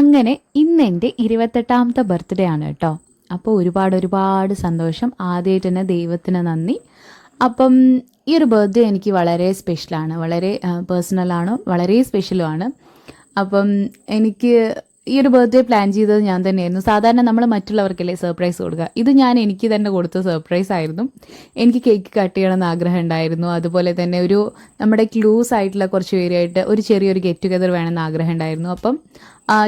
അങ്ങനെ ഇന്ന് എൻ്റെ 28ാമത്തെ ബർത്ത്ഡേ ആണ് കേട്ടോ. അപ്പോൾ ഒരുപാട് സന്തോഷം. ആദ്യമായിട്ട് തന്നെ ദൈവത്തിന് നന്ദി. അപ്പം ഈ ഒരു ബർത്ത്ഡേ എനിക്ക് വളരെ സ്പെഷ്യലാണ്, വളരെ പേഴ്സണലാണ്, വളരെ സ്പെഷ്യലുമാണ്. അപ്പം എനിക്ക് ഈ ഒരു ബർത്ത്ഡേ പ്ലാൻ ചെയ്തത് ഞാൻ തന്നെയായിരുന്നു. സാധാരണ നമ്മൾ മറ്റുള്ളവർക്കല്ലേ സർപ്രൈസ് കൊടുക്കുക, ഇത് ഞാൻ എനിക്ക് തന്നെ കൊടുത്ത സർപ്രൈസ് ആയിരുന്നു. എനിക്ക് കേക്ക് കട്ട് ചെയ്യണമെന്ന് ആഗ്രഹം ഉണ്ടായിരുന്നു. അതുപോലെ തന്നെ നമ്മുടെ ക്ലൂസ് ആയിട്ടുള്ള കുറച്ച് പേരായിട്ട് ഒരു ചെറിയൊരു ഗെറ്റ് ടുഗദർ വേണമെന്ന് ആഗ്രഹം ഉണ്ടായിരുന്നു. അപ്പം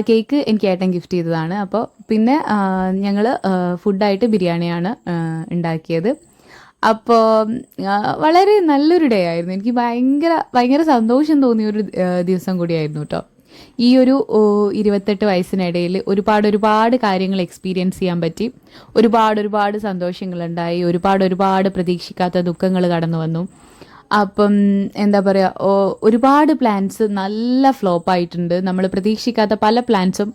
കേക്ക് എനിക്ക് ഏട്ടൻ ഗിഫ്റ്റ് ചെയ്തതാണ്. അപ്പോൾ പിന്നെ ഞങ്ങൾ ഫുഡായിട്ട് ബിരിയാണിയാണ് ഉണ്ടാക്കിയത്. അപ്പോൾ വളരെ നല്ലൊരു ഡേ ആയിരുന്നു. എനിക്ക് ഭയങ്കര സന്തോഷം തോന്നിയൊരു ദിവസം കൂടിയായിരുന്നു കേട്ടോ. ഈ ഒരു 28 വയസ്സിനിടയിൽ ഒരുപാട് കാര്യങ്ങൾ എക്സ്പീരിയൻസ് ചെയ്യാൻ പറ്റി. ഒരുപാട് സന്തോഷങ്ങളുണ്ടായി. ഒരുപാട് പ്രതീക്ഷിക്കാത്ത ദുഃഖങ്ങൾ കടന്നു വന്നു. അപ്പം എന്താ പറയുക, ഒരുപാട് പ്ലാൻസ് നല്ല ഫ്ലോപ്പ് ആയിട്ടുണ്ട്. നമ്മൾ പ്രതീക്ഷിക്കാത്ത പല പ്ലാൻസും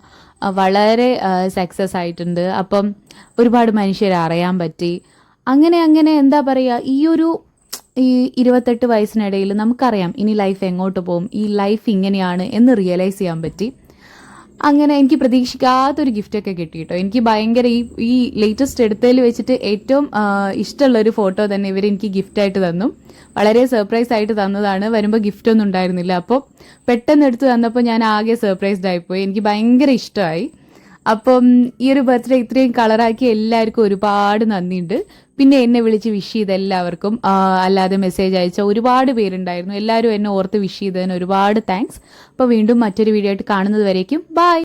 വളരെ സക്സസ് ആയിട്ടുണ്ട്. അപ്പം ഒരുപാട് മനുഷ്യരെ അറിയാൻ പറ്റി. അങ്ങനെ എന്താ പറയുക, ഈ 28 വയസ്സിനിടയിൽ നമുക്കറിയാം ഇനി ലൈഫ് എങ്ങോട്ട് പോകും, ഈ ലൈഫ് ഇങ്ങനെയാണ് എന്ന് റിയലൈസ് ചെയ്യാൻ പറ്റി. അങ്ങനെ എനിക്ക് പ്രതീക്ഷിക്കാത്തൊരു ഗിഫ്റ്റൊക്കെ കിട്ടി കേട്ടോ. എനിക്ക് ഭയങ്കര ഈ ലേറ്റസ്റ്റ് എടുത്തതിൽ വെച്ചിട്ട് ഏറ്റവും ഇഷ്ടമുള്ളൊരു ഫോട്ടോ തന്നെ ഇവരെനിക്ക് ഗിഫ്റ്റായിട്ട് തന്നു. വളരെ സർപ്രൈസ് ആയിട്ട് തന്നതാണ്. വരുമ്പോൾ ഗിഫ്റ്റൊന്നും ഉണ്ടായിരുന്നില്ല. അപ്പോൾ പെട്ടെന്ന് എടുത്ത് തന്നപ്പോൾ ഞാൻ ആകെ സർപ്രൈസ്ഡ് ആയിപ്പോയി. എനിക്ക് ഭയങ്കര ഇഷ്ടമായി. അപ്പം ഈ ഒരു ബർത്ത്ഡേ ഇത്രയും കളറാക്കി എല്ലാവർക്കും ഒരുപാട് നന്ദിയുണ്ട്. പിന്നെ എന്നെ വിളിച്ച് വിഷ് ചെയ്ത എല്ലാവർക്കും, അല്ലാതെ മെസ്സേജ് അയച്ച ഒരുപാട് പേരുണ്ടായിരുന്നു. എല്ലാവരും എന്നെ ഓർത്ത് വിഷ് ചെയ്തതിന് ഒരുപാട് താങ്ക്സ്. അപ്പോൾ വീണ്ടും മറ്റൊരു വീഡിയോ ആയിട്ട് കാണുന്നത് വരേക്കും ബൈ.